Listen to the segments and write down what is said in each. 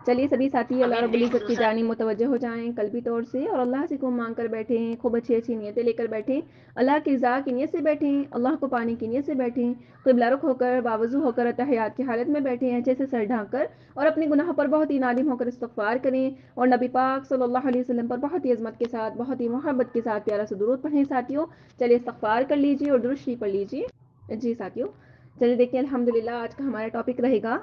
چلیے سبھی ساتھی اللہ رب العزت کی جانب متوجہ ہو جائیں قلبی طور سے، اور اللہ سے کو مانگ کر بیٹھیں، خوب اچھی اچھی نیتیں لے کر بیٹھیں، اللہ کی رضا کی نیت سے بیٹھیں، اللہ کو پانے کی نیت سے بیٹھیں، قبلہ رخ ہو کر باوضو ہو کر اتحیات کی حالت میں بیٹھیں، اچھے سے سر ڈھانک کر، اور اپنے گناہوں پر بہت ہی نادم ہو کر استغفار کریں، اور نبی پاک صلی اللہ علیہ وسلم پر بہت ہی عظمت کے ساتھ، بہت ہی محبت کے ساتھ پیارا سا درود پڑھیں ساتھیوں۔ چلیے استغفار کر لیجیے اور درود شریف پڑھ لیجیے جی ساتھیوں۔ چلیے دیکھیں الحمدللہ آج کا ہمارا ٹاپک رہے گا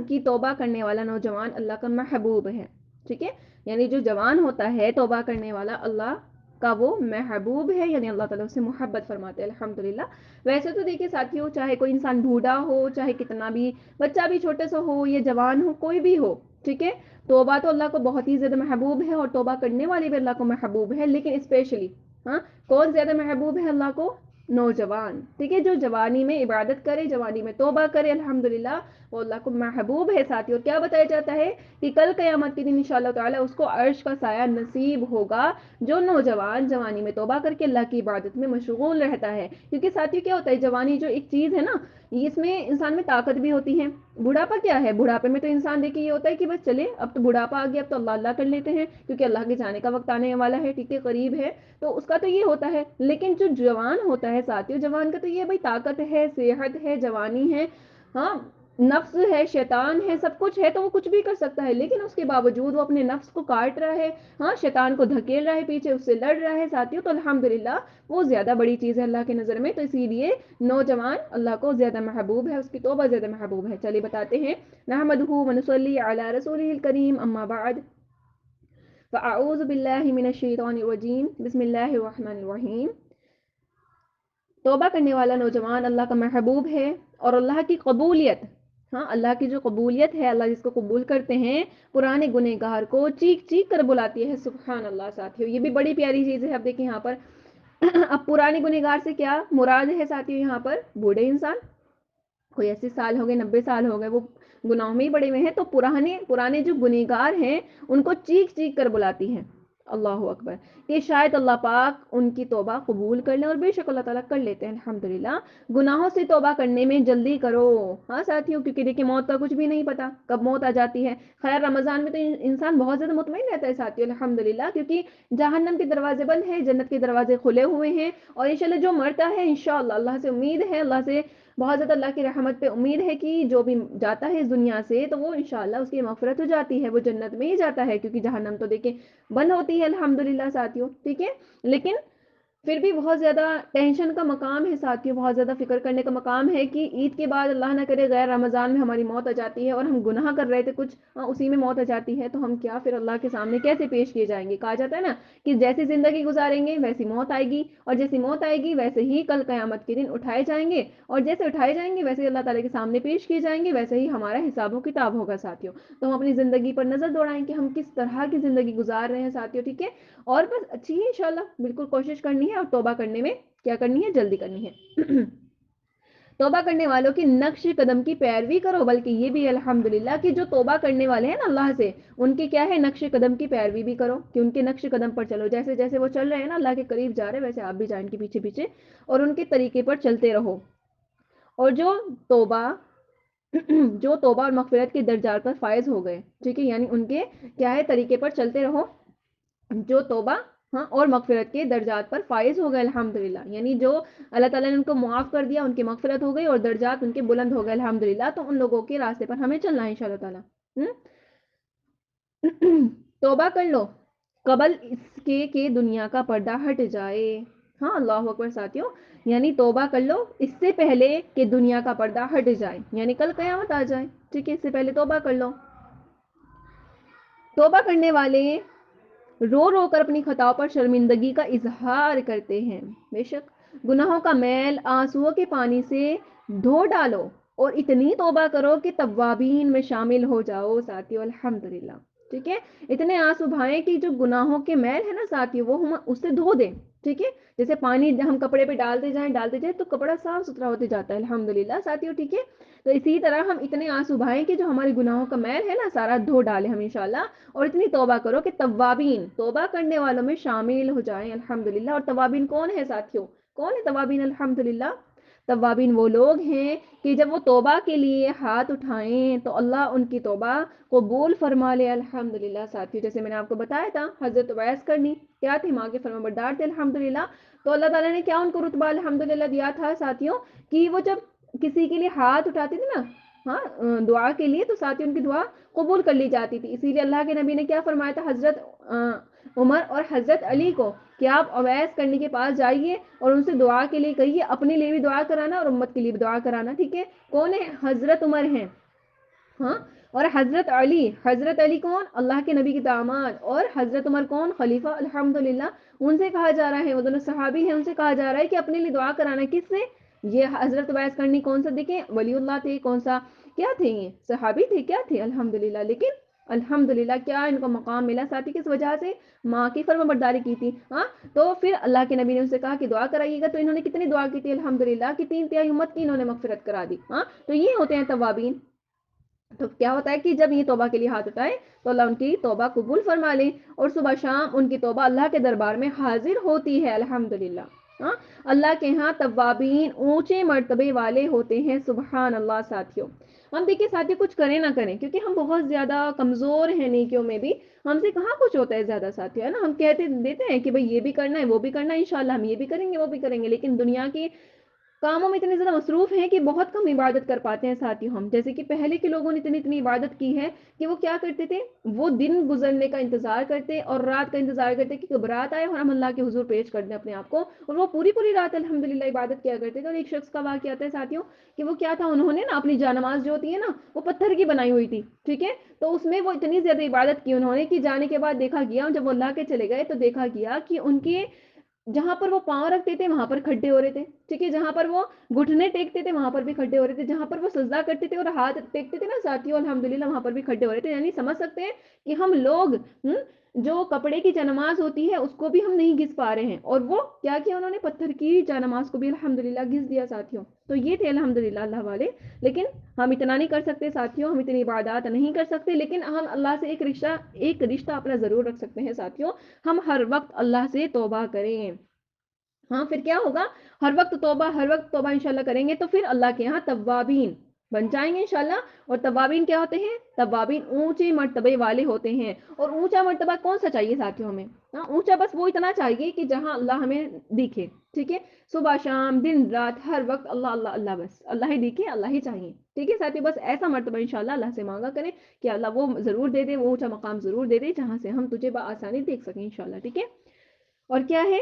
کہ توبہ کرنے والا نوجوان اللہ کا محبوب ہے، ٹھیک ہے، یعنی جو جوان ہوتا ہے توبہ کرنے والا اللہ کا وہ محبوب ہے، یعنی اللہ تعالیٰ سے محبت فرماتے ہیں الحمدللہ۔ ویسے تو دیکھیں ساتھیوں، چاہے کوئی انسان بوڑھا ہو، چاہے کتنا بھی بچہ بھی چھوٹے سا ہو یا جوان ہو، کوئی بھی ہو، ٹھیک ہے، توبہ تو اللہ کو بہت ہی زیادہ محبوب ہے، اور توبہ کرنے والے بھی اللہ کو محبوب ہے، لیکن اسپیشلی کون زیادہ محبوب ہے اللہ کو؟ نوجوان، ٹھیک ہے، جو جوانی میں عبادت کرے، جوانی میں توبہ کرے الحمدللہ، وہ اللہ کو محبوب ہے ساتھیوں۔ کیا بتایا جاتا ہے کہ کل قیامت کے دن انشاءاللہ تعالی اس کو عرش کا سایہ نصیب ہوگا، جو نوجوان جوانی میں توبہ کر کے اللہ کی عبادت میں مشغول رہتا ہے۔ کیونکہ ساتھیوں کیا ہوتا ہے، جوانی جو ایک چیز ہے نا، اس میں انسان میں طاقت بھی ہوتی ہے۔ بڑھاپا کیا ہے؟ بڑھاپے میں تو انسان دیکھیں یہ ہوتا ہے کہ بس چلے اب تو بڑھاپا آ گیا، اب تو اللہ اللہ کر لیتے ہیں، کیونکہ اللہ کے جانے کا وقت آنے والا ہے، ٹھیک ہے، قریب ہے، تو اس کا تو یہ ہوتا ہے۔ لیکن جو جوان ہوتا ہے ساتھیوں، جوان کا تو یہ بھائی طاقت ہے، صحت ہے، جوانی ہے، نفس ہے، شیطان ہے، سب کچھ ہے، تو وہ کچھ بھی کر سکتا ہے، لیکن اس کے باوجود وہ اپنے نفس کو کاٹ رہا ہے، شیطان کو دھکیل رہا ہے پیچھے، اس سے لڑ رہا ہے ساتھیوں، تو الحمدللہ وہ زیادہ بڑی چیز ہے اللہ کی نظر میں، تو اسی لیے نوجوان اللہ کو زیادہ محبوب ہے، اس کی توبہ زیادہ محبوب ہے۔ چلیے بتاتے ہیں، نحمدہ ونصلی علی رسولہ الکریم، اما بعد، فاعوذ باللہ من الشیطان الرجیم، بسم اللہ الرحمن الرحیم۔ توبہ کرنے والا نوجوان اللہ کا محبوب ہے، اور اللہ کی قبولیت، اللہ کی جو قبولیت ہے، اللہ جس کو قبول کرتے ہیں، پرانے گنہگار کو چیخ چیخ کر بلاتی ہے، سبحان اللہ ساتھیوں، یہ بھی بڑی پیاری چیز ہے۔ اب دیکھیں یہاں پر اب پرانے گنہگار سے کیا مراد ہے ساتھیوں؟ یہاں پر بوڑھے انسان، کوئی 80 سال ہو گئے، 90 سال ہو گئے، وہ گناہوں میں ہی بڑے ہوئے ہیں، تو پرانے جو گنہگار ہیں ان کو چیخ چیخ کر بلاتی ہیں، اللہ اکبر، کہ شاید اللہ پاک ان کی توبہ قبول کر لیں، اور بے شک اللہ تعالیٰ کر لیتے ہیں الحمدللہ۔ گناہوں سے توبہ کرنے میں جلدی کرو ساتھیوں، کیونکہ دیکھیں موت کا کچھ بھی نہیں پتا کب موت آ جاتی ہے۔ خیر رمضان میں تو انسان بہت زیادہ مطمئن رہتا ہے ساتھیوں الحمدللہ، کیونکہ جہنم کے دروازے بند ہیں، جنت کے دروازے کھلے ہوئے ہیں، اور انشاءاللہ جو مرتا ہے انشاءاللہ اللہ سے امید ہے، اللہ سے بہت زیادہ اللہ کی رحمت پہ امید ہے کہ جو بھی جاتا ہے اس دنیا سے تو وہ انشاءاللہ اس کی مغفرت ہو جاتی ہے، وہ جنت میں ہی جاتا ہے، کیونکہ جہنم تو دیکھیں بند ہوتی ہے الحمدللہ ساتھیوں، ٹھیک ہے، لیکن پھر بھی بہت زیادہ ٹینشن کا مقام ہے ساتھیوں، بہت زیادہ فکر کرنے کا مقام ہے کہ عید کے بعد اللہ نہ کرے غیر رمضان میں ہماری موت آ جاتی ہے، اور ہم گناہ کر رہے تھے کچھ، اسی میں موت آ جاتی ہے، تو ہم کیا پھر اللہ کے سامنے کیسے پیش کیے جائیں گے؟ کہا جاتا ہے نا کہ جیسی زندگی گزاریں گے ویسی موت آئے گی، اور جیسی موت آئے گی ویسے ہی کل قیامت کے دن اٹھائے جائیں گے، اور جیسے اٹھائے جائیں گے ویسے ہی اللہ تعالیٰ کے سامنے پیش کیے جائیں گے، ویسے ہی ہمارا حساب و کتاب ہوگا ساتھیوں۔ تو ہم اپنی زندگی پر نظر دوڑائیں کہ ہم کس طرح کی زندگی گزار رہے ہیں ساتھیوں، ٹھیک ہے، اور بس اچھی ہی انشاءاللہ بالکل کوشش کرنی ہے، اور توبہ کرنے میں کیا کرنی ہے؟ جلدی کرنی ہے۔ توبہ کرنے والوں کی نقش قدم کی پیروی کرو، بلکہ یہ بھی الحمدللہ کہ جو توبہ کرنے والے ہیں نا اللہ سے، ان کی کیا ہے؟ نقش قدم کی پیروی بھی کرو، کہ ان کے نقش قدم پر چلو، جیسے جیسے وہ چل رہے ہیں نا اللہ کے قریب جا رہے ہیں، ویسے آپ بھی جائیں ان کے پیچھے پیچھے، اور ان کے طریقے پر چلتے رہو، اور جو توبہ اور مغفرت کے درجات پر فائز ہو گئے، ٹھیک ہے، یعنی ان کے کیا ہے؟ طریقے پر چلتے رہو، جو توبہ اور مغفرت کے درجات پر فائز ہو گئے الحمدللہ، یعنی جو اللہ تعالیٰ نے ان کو معاف کر دیا، ان کی مغفرت ہو گئی اور درجات ان کے بلند ہو گئے الحمدللہ، تو ان لوگوں کے راستے پر ہمیں چلنا ہے انشاءاللہ تعالیٰ۔ توبہ کر لو قبل اس کے کہ دنیا کا پردہ ہٹ جائے، اللہ اکبر ساتھیوں، یعنی توبہ کر لو اس سے پہلے کہ دنیا کا پردہ ہٹ جائے، یعنی کل قیامت آ جائے، ٹھیک ہے، اس سے پہلے توبہ کر لو۔ توبہ کرنے والے رو رو کر اپنی خطاؤں پر شرمندگی کا اظہار کرتے ہیں، بے شک گناہوں کا میل آنسوؤں کے پانی سے دھو ڈالو، اور اتنی توبہ کرو کہ توابین میں شامل ہو جاؤ ساتھیو الحمدللہ، ٹھیک ہے، اتنے آنسو بہائیں کہ جو گناہوں کے میل ہے نا ساتھیو وہ ہم اس سے دھو دیں، ٹھیک ہے، جیسے پانی ہم کپڑے پہ ڈالتے جائیں تو کپڑا صاف ستھرا ہوتے جاتا ہے الحمدللہ ساتھیو، ٹھیک ہے، تو اسی طرح ہم اتنے آنسو بہائیں کہ جو ہمارے گناہوں کا میل ہے نا سارا دھو ڈالے ہم انشاءاللہ، اور اتنی توبہ کرو کہ توابین توبہ کرنے والوں میں شامل ہو جائیں الحمدللہ۔ اور توابین کون ہے ساتھیوں؟ کون ہے توابین الحمدللہ؟ توابین وہ لوگ ہیں کہ جب وہ توبہ کے لیے ہاتھ اٹھائیں تو اللہ ان کی توبہ قبول فرما لے۔ الحمدللہ ساتھیو، جیسے میں نے آپ کو بتایا تھا حضرت اویس کرنی کیا تھے، ماں کے فرمانبردار تھے الحمدللہ، تو اللہ تعالیٰ نے کیا ان کو رتبہ الحمدللہ دیا تھا ساتھیوں کہ وہ جب کسی کے لیے ہاتھ اٹھاتے تھے نا ہاں دعا کے لیے، تو ساتھ ہی ان کی دعا قبول کر لی جاتی تھی۔ اسی لیے اللہ کے نبی نے کیا فرمایا تھا حضرت عمر اور حضرت علی کو کہ آپ اویس کرنی کے پاس جائیے اور ان سے دعا کے لیے کہیے، اپنے لیے بھی دعا کرانا اور امت کے لیے بھی دعا کرانا، ٹھیک ہے۔ کون ہے؟ حضرت عمر ہیں، ہاں، اور حضرت علی کون؟ اللہ کے نبی کے داماد، اور حضرت عمر کون؟ خلیفہ الحمدللہ۔ ان سے کہا جا رہا ہے، وہ دونوں صحابی ہیں، ان سے کہا جا رہا ہے کہ اپنے لیے دعا کرانا ہے۔ کس سے؟ یہ حضرت اویس کرنی کون سا دیکھیں ولی اللہ تھے، کون سا کیا تھے؟ یہ صحابی تھے، کیا تھے؟ الحمدللہ۔ لیکن الحمدللہ کیا ان کو مقام ملا ساتھی کس وجہ سے؟ ماں کی فرمانبرداری کی تھی، ہاں۔ تو پھر اللہ کے نبی نے ان سے کہا کہ دعا کرائیے گا، تو انہوں نے کتنی دعا کی تھی الحمدللہ کہ 3/3 امت کی انہوں نے مغفرت کرا دی، ہاں۔ تو یہ ہوتے ہیں توابین۔ تو کیا ہوتا ہے کہ جب یہ توبہ کے لیے ہاتھ اٹھائے تو اللہ ان کی توبہ قبول فرما لے، اور صبح شام ان کی توبہ اللہ کے دربار میں حاضر ہوتی ہے الحمدللہ، ہاں۔ اللہ کے ہاں توابین اونچے مرتبے والے ہوتے ہیں، سبحان اللہ ساتھیوں۔ ہم دیکھیں ساتھیوں کچھ کریں نہ کریں کیونکہ ہم بہت زیادہ کمزور ہیں نیکیوں میں بھی، ہم سے کہاں کچھ ہوتا ہے زیادہ ساتھیوں، ہے نا۔ ہم کہتے دیتے ہیں کہ بھئی یہ بھی کرنا ہے وہ بھی کرنا ہے، انشاءاللہ ہم یہ بھی کریں گے وہ بھی کریں گے، لیکن دنیا کی کاموں میں اتنے زیادہ مصروف ہیں کہ بہت کم عبادت کر پاتے ہیں ساتھی ہم۔ جیسے کہ پہلے کے لوگوں نے اتنی عبادت کی ہے کہ وہ کیا کرتے تھے، وہ دن گزرنے کا انتظار کرتے اور رات کا انتظار کرتے کہ کب رات آئے اور ہم اللہ کے حضور پیش کر دیں اپنے آپ کو، اور وہ پوری رات الحمدللہ عبادت کیا کرتے تھے۔ اور ایک شخص کا واقعہ آتا ہے ساتھیوں کہ وہ کیا تھا، انہوں نے نا اپنی جانماز جو ہوتی ہے نا وہ پتھر کی بنائی ہوئی تھی، ٹھیک ہے۔ تو اس میں وہ اتنی زیادہ عبادت کی انہوں نے کہ جانے کے بعد دیکھا گیا، جب وہ اللہ کے چلے گئے تو دیکھا گیا کہ ان کے جہاں پر وہ پاؤں رکھتے تھے وہاں پر کھڈے ہو رہے تھے، ٹھیک ہے، جہاں پر وہ گھٹنے ٹیکتے تھے وہاں پر بھی کھڈے ہو رہے تھے، جہاں پر وہ سجدہ کرتے تھے اور ہاتھ ٹیکتے تھے نا ساتھیوں الحمدللہ وہاں پر بھی کھڈے ہو رہے تھے۔ یعنی سمجھ سکتے ہیں کہ ہم لوگ جو کپڑے کی جانماز ہوتی ہے اس کو بھی ہم نہیں گھس پا رہے ہیں، اور وہ کیا کیا انہوں نے پتھر کی جانماز کو بھی الحمدللہ گھس دیا ساتھیوں۔ تو یہ تھے الحمدللہ اللہ والے، لیکن ہم اتنا نہیں کر سکتے ساتھیوں، ہم اتنی عبادات نہیں کر سکتے، لیکن ہم اللہ سے ایک رشتہ اپنا ضرور رکھ سکتے ہیں ساتھیوں، ہم ہر وقت اللہ سے توبہ کریں، ہاں۔ پھر کیا ہوگا، ہر وقت توبہ انشاءاللہ کریں گے تو پھر اللہ کے یہاں توابین بن جائیں گے انشاءاللہ۔ اور توابین کیا ہوتے ہیں؟ توابین اونچے مرتبے والے ہوتے ہیں، اور اونچا مرتبہ کون سا چاہیے ساتھیوں ہمیں؟ ہاں، اونچا بس وہ اتنا چاہیے کہ جہاں اللہ ہمیں دکھے، ٹھیک ہے، صبح شام دن رات ہر وقت اللہ اللہ اللہ، بس اللہ ہی دکھے، اللہ ہی چاہیے، ٹھیک ہے ساتھی۔ بس ایسا مرتبہ انشاءاللہ اللہ سے مانگا کریں کہ اللہ وہ ضرور دے دے، وہ اونچا مقام ضرور دے دے جہاں سے ہم تجھے بآسانی دیکھ سکیں انشاءاللہ، ٹھیک ہے۔ اور کیا ہے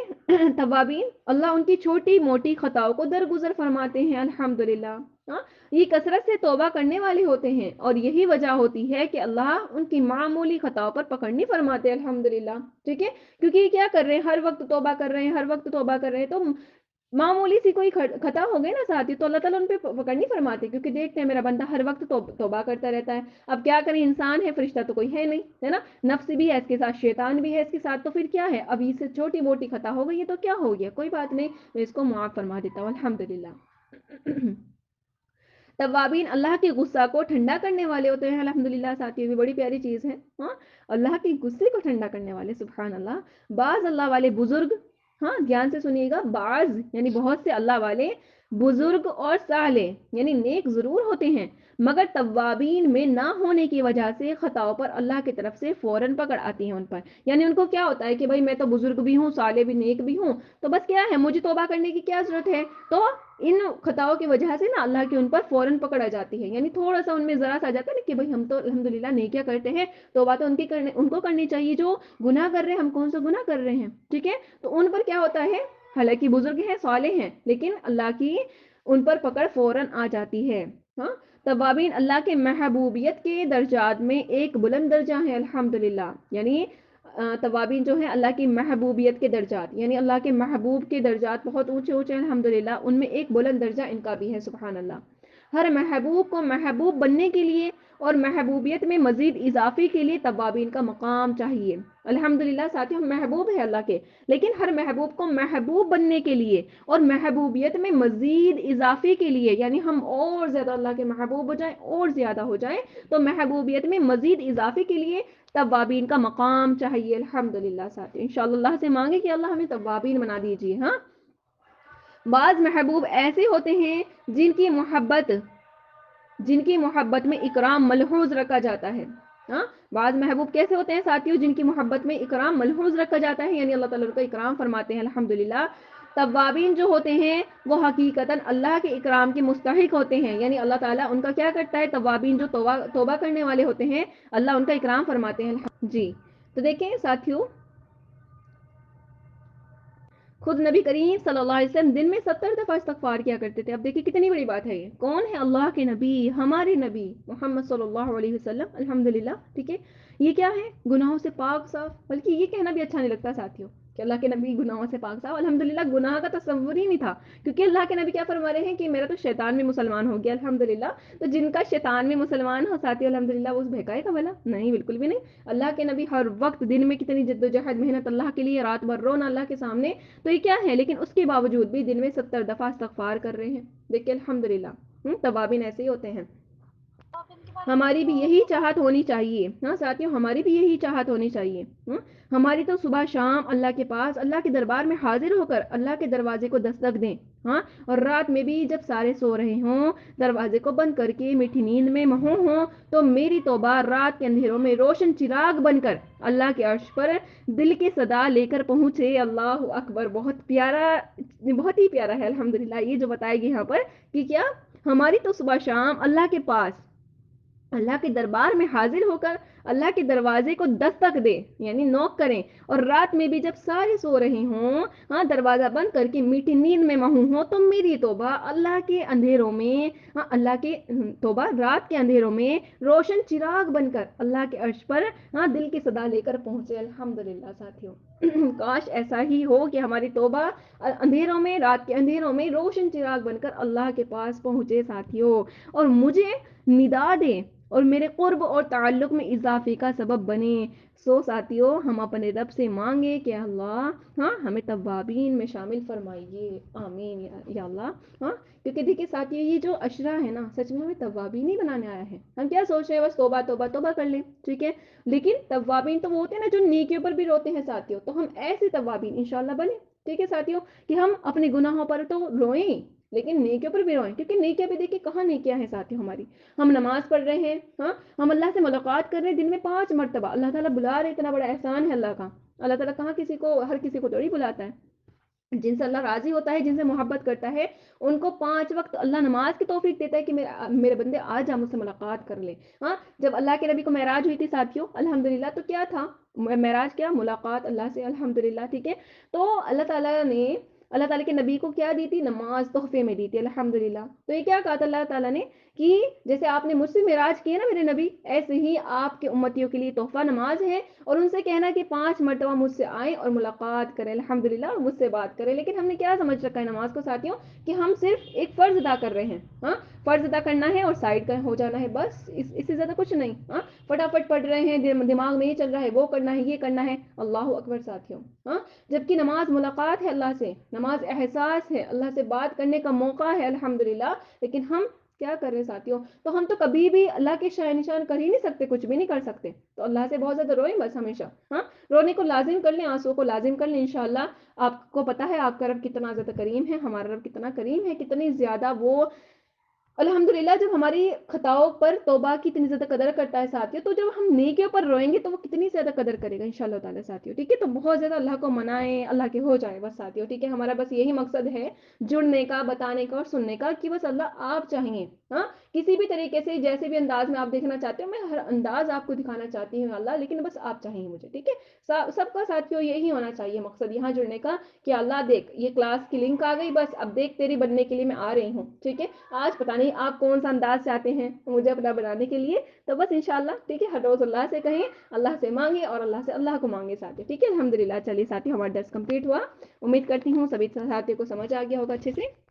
توابین؟ اللہ ان کی چھوٹی موٹی خطاؤں کو درگزر فرماتے ہیں الحمدللہ، ہاں۔ یہ کثرت سے توبہ کرنے والے ہوتے ہیں، اور یہی وجہ ہوتی ہے کہ اللہ ان کی معمولی خطاؤں پر پکڑ نہیں فرماتے الحمدللہ، ٹھیک ہے۔ کیونکہ یہ کیا کر رہے ہیں، ہر وقت توبہ کر رہے ہیں، ہر وقت توبہ کر رہے ہیں، تو معمولی سی کوئی خطا ہو گئی نا ساتھی تو اللہ تعالیٰ ان پہ پکڑ نہیں فرماتے، کیونکہ دیکھتے ہیں میرا بندہ ہر وقت توبہ کرتا رہتا ہے۔ اب کیا کریں، انسان ہے، فرشتہ تو کوئی ہے نہیں، ہے نا، نفس بھی ہے اس کے ساتھ، شیطان بھی ہے اس کے ساتھ، تو پھر کیا ہے، اب اس سے چھوٹی موٹی خطا ہو گئی ہے تو کیا ہو گیا، کوئی بات نہیں، میں اس کو معاف فرما دیتا ہوں الحمدللہ۔ توابین اللہ کے غصہ کو ٹھنڈا کرنے والے ہوتے ہیں الحمدللہ ساتھی، بھی بڑی پیاری چیز ہے، ہاں، اللہ کے غصے کو ٹھنڈا کرنے والے، سبحان اللہ۔ بعض اللہ والے بزرگ، ہاں دھیان سے سنیے گا، بعض یعنی بہت سے اللہ والے بزرگ اور صالح یعنی نیک ضرور ہوتے ہیں، مگر توابین میں نہ ہونے کی وجہ سے خطاؤں پر اللہ کی طرف سے فوراً پکڑ آتی ہے ان پر۔ یعنی ان کو کیا ہوتا ہے کہ بھائی میں تو بزرگ بھی ہوں، صالح بھی، نیک بھی ہوں، تو بس کیا ہے، مجھے توبہ کرنے کی کیا ضرورت ہے، تو ان خطاؤں کی وجہ سے نا اللہ کی ان پر فوراً پکڑ آ جاتی ہے۔ یعنی تھوڑا سا ان میں ذرا سا آ جاتا ہے نا کہ بھائی ہم تو الحمدللہ نیکیاں کرتے ہیں، توبہ تو ان کو کرنی چاہیے، جو گناہ کر رہے ہیں، ہم کون سا گناہ کر رہے ہیں، ٹھیک ہے۔ تو ان پر کیا ہوتا ہے، حالانکہ بزرگ ہیں، صالح ہیں، لیکن اللہ کی ان پر پکڑ فوراً آ جاتی ہے، ہاں۔ توابین اللہ کے محبوبیت کے درجات میں ایک بلند درجہ ہے الحمدللہ، یعنی توابین جو ہے اللہ کی محبوبیت کے درجات، یعنی اللہ کے محبوب کے درجات بہت اونچے اونچے ہیں الحمدللہ، ان میں ایک بلند درجہ ان کا بھی ہے، سبحان اللہ۔ ہر محبوب کو محبوب بننے کے لیے اور محبوبیت میں مزید اضافے کے لیے توابین کا مقام چاہیے الحمدللہ ساتھیوں۔ ہم محبوب ہے اللہ کے، لیکن ہر محبوب کو محبوب بننے کے لیے اور محبوبیت میں مزید اضافے کے لیے، یعنی ہم اور زیادہ اللہ کے محبوب ہو جائیں، اور زیادہ ہو جائیں، تو محبوبیت میں مزید اضافے کے لیے توابین کا مقام چاہیے الحمدللہ ساتھیوں۔ انشاءاللہ اللہ سے مانگے کہ اللہ ہمیں توابین بنا دیجیے، ہاں۔ بعض محبوب ایسے ہوتے ہیں جن کی محبت میں اکرام ملحوظ رکھا جاتا ہے. ہاں، بعض محبوب کیسے ہوتے ہیں ساتھیوں؟ جن کی محبت میں اکرام ملحوظ رکھا جاتا ہے، یعنی اللہ تعالیٰ کا اکرام فرماتے ہیں الحمدللہ. توابین جو ہوتے ہیں وہ حقیقتاً اللہ کے اکرام کے مستحق ہوتے ہیں، یعنی اللہ تعالیٰ ان کا کیا کرتا ہے؟ توابین جو توبہ کرنے والے ہوتے ہیں اللہ ان کا اکرام فرماتے ہیں. جی تو دیکھیں ساتھیوں، خود نبی کریم صلی اللہ علیہ وسلم دن میں 70 دفعہ استغفار کیا کرتے تھے. اب دیکھیں کتنی بڑی بات ہے یہ. کون ہے؟ اللہ کے نبی، ہمارے نبی محمد صلی اللہ علیہ وسلم الحمدللہ. ٹھیک ہے، یہ کیا ہے؟ گناہوں سے پاک صاف. بلکہ یہ کہنا بھی اچھا نہیں لگتا ساتھیوں کہ اللہ کے نبی گناہوں سے پاک صاف. الحمدللہ گناہ کا تصور ہی نہیں تھا، کیونکہ اللہ کے نبی کیا فرما رہے ہیں کہ میرا تو شیطان بھی مسلمان ہو گیا الحمدللہ. تو جن کا شیطان بھی مسلمان ہو ساتھیوں الحمدللہ، وہ بہکائے گا بھلا؟ نہیں، بالکل بھی نہیں. اللہ کے نبی ہر وقت دن میں کتنی جد و جہد محنت اللہ کے لیے، رات بھر رونا اللہ کے سامنے. تو یہ کیا ہے؟ لیکن اس کے باوجود بھی دن میں 70 دفعہ استغفار کر رہے ہیں. دیکھیں الحمدللہ. توابین ایسے ہی ہوتے ہیں. ہماری بھی یہی چاہت ہونی چاہیے. ہاں ساتھیوں، ہماری بھی یہی چاہت ہونی چاہیے. ہماری تو صبح شام اللہ کے پاس، اللہ کے دربار میں حاضر ہو کر اللہ کے دروازے کو دستک دیں. ہاں، اور رات میں بھی جب سارے سو رہے ہوں دروازے کو بند کر کے میٹھی نیند میں مہوں ہوں، تو میری توبہ رات کے اندھیروں میں روشن چراغ بن کر اللہ کے عرش پر دل کی صدا لے کر پہنچے. اللہ اکبر. بہت پیارا، بہت ہی پیارا ہے الحمدللہ یہ جو بتائے گی یہاں پر کہ کیا ہماری تو صبح شام اللہ کے پاس، اللہ کے دربار میں حاضر ہو کر اللہ کے دروازے کو دستک دے، یعنی نوک کریں. اور رات میں بھی جب سارے سو رہے ہوں، ہاں دروازہ بند کر کے میٹھی نیند میں مہوں ہوں، تو میری توبہ اللہ کے اندھیروں میں، ہاں اللہ کی توبہ رات کے اندھیروں میں روشن چراغ بن کر اللہ کے عرش پر ہاں دل کی صدا لے کر پہنچے. الحمدللہ ساتھیوں، کاش ایسا ہی ہو کہ ہماری توبہ اندھیروں میں، رات کے اندھیروں میں روشن چراغ بن کر اللہ کے پاس پہنچے ساتھیوں، اور مجھے ندا دے اور میرے قرب اور تعلق میں اضافے کا سبب بنے. سو ساتھیوں، ہم اپنے رب سے مانگے کہ اللہ ہاں ہمیں توابین میں شامل فرمائیے. آمین یا اللہ. ہاں، کیونکہ دیکھیں ساتھیوں، یہ جو عشرہ ہے نا، سچ میں ہمیں توابین ہی بنانے آیا ہے. ہم کیا سوچ رہے ہیں؟ بس توبہ توبہ توبہ کر لیں. ٹھیک ہے، لیکن توابین تو وہ ہوتے ہیں نا جو نیکیوں پر بھی روتے ہیں ساتھیوں. تو ہم ایسے توابین انشاءاللہ بنیں. ٹھیک ہے ساتھیوں، کہ ہم اپنے گناہوں پر تو روئیں لیکن نیکیوں پر بھی روئیں. کیونکہ نیکیاں بھی دیکھیں کہاں نیکیاں ہیں ساتھیوں ہماری. ہم نماز پڑھ رہے ہیں، ہاں ہم اللہ سے ملاقات کر رہے ہیں دن میں 5 مرتبہ. اللہ تعالیٰ بلا رہے، اتنا بڑا احسان ہے اللہ کا. اللہ تعالیٰ کہاں کسی کو، ہر کسی کو تھوڑی بلاتا ہے. جن سے اللہ راضی ہوتا ہے، جن سے محبت کرتا ہے، ان کو 5 وقت اللہ نماز کی توفیق دیتا ہے کہ میرے بندے آج مجھ سے ملاقات کر لے. ہاں، جب اللہ کے نبی کو معراج ہوئی تھی ساتھیوں الحمدللہ، تو کیا تھا معراج؟ کیا ملاقات اللہ سے الحمدللہ. ٹھیک ہے، تو اللہ تعالیٰ کے نبی کو کیا دی تھی؟ نماز تحفے میں دی تھی الحمدللہ. تو یہ کیا کہا تھا اللہ تعالیٰ نے کہ جیسے آپ نے مجھ سے معراج کیا نا میرے نبی، ایسے ہی آپ کے امتیوں کے لیے تحفہ نماز ہے. اور ان سے کہنا کہ 5 مرتبہ مجھ سے آئیں اور ملاقات کریں الحمدللہ، اور مجھ سے بات کریں. لیکن ہم نے کیا سمجھ رکھا ہے نماز کو ساتھیوں؟ کہ ہم صرف ایک فرض ادا کر رہے ہیں. ہاں، فرض ادا کرنا ہے اور سائڈ کا ہو جانا ہے، بس اس سے زیادہ کچھ نہیں. ہاں، فٹافٹ پڑھ رہے ہیں، دماغ میں یہ چل رہا ہے، وہ کرنا ہے، یہ کرنا ہے. اللہ اکبر ساتھیوں. ہاں، جبکہ نماز ملاقات ہے اللہ سے، نماز احساس ہے، اللہ سے بات کرنے کا موقع ہے الحمدللہ. لیکن ہم کیا کر رہے ہیں ساتھیوں؟ تو ہم تو کبھی بھی اللہ کے شان نشان کر ہی نہیں سکتے، کچھ بھی نہیں کر سکتے. تو اللہ سے بہت زیادہ روئیں بس ہمیشہ. ہاں، رونے کو لازم کر لیں، آنسو کو لازم کر لیں انشاءاللہ. آپ کو پتا ہے آپ کا رب کتنا زیادہ کریم ہے، ہمارا رب کتنا کریم ہے، کتنی زیادہ وہ الحمدللہ جب ہماری خطاؤں پر توبہ کی اتنی زیادہ قدر کرتا ہے ساتھیوں، تو جب ہم نیکیوں پر روئیں گے تو وہ کتنی زیادہ قدر کرے گا انشاءاللہ تعالیٰ ساتھیوں. ٹھیک ہے، تو بہت زیادہ اللہ کو منائیں، اللہ کے ہو جائیں بس ساتھیوں. ٹھیک ہے، ہمارا بس یہی مقصد ہے جڑنے کا، بتانے کا اور سننے کا کہ بس اللہ آپ چاہیے. ہاں، کسی بھی طریقے سے جیسے بھی انداز میں آپ دیکھنا چاہتے ہو، میں ہر انداز آپ کو دکھانا چاہتی ہوں اللہ، لیکن بس آپ چاہیے مجھے. ٹھیک ہے، سب کا ساتھیوں یہی ہونا چاہیے مقصد یہاں جڑنے کا کہ اللہ دیکھ یہ کلاس کی لنک آ گئی، بس اب دیکھ تیری بننے کے لیے میں آ رہی ہوں. ٹھیک ہے، آج پتہ نہیں آپ کون سا انداز سے آتے ہیں مجھے اپنا بنانے کے لیے. تو بس انشاءاللہ ٹھیک ہے، ہر روز اللہ سے کہیں، اللہ سے مانگے اور اللہ سے اللہ کو مانگے ساتھی. ٹھیک ہے الحمدللہ. چلیے ساتھی، ہمارا درس کمپلیٹ ہوا. امید کرتی ہوں سبھی ساتھیوں کو سمجھ آ گیا ہوگا اچھے سے.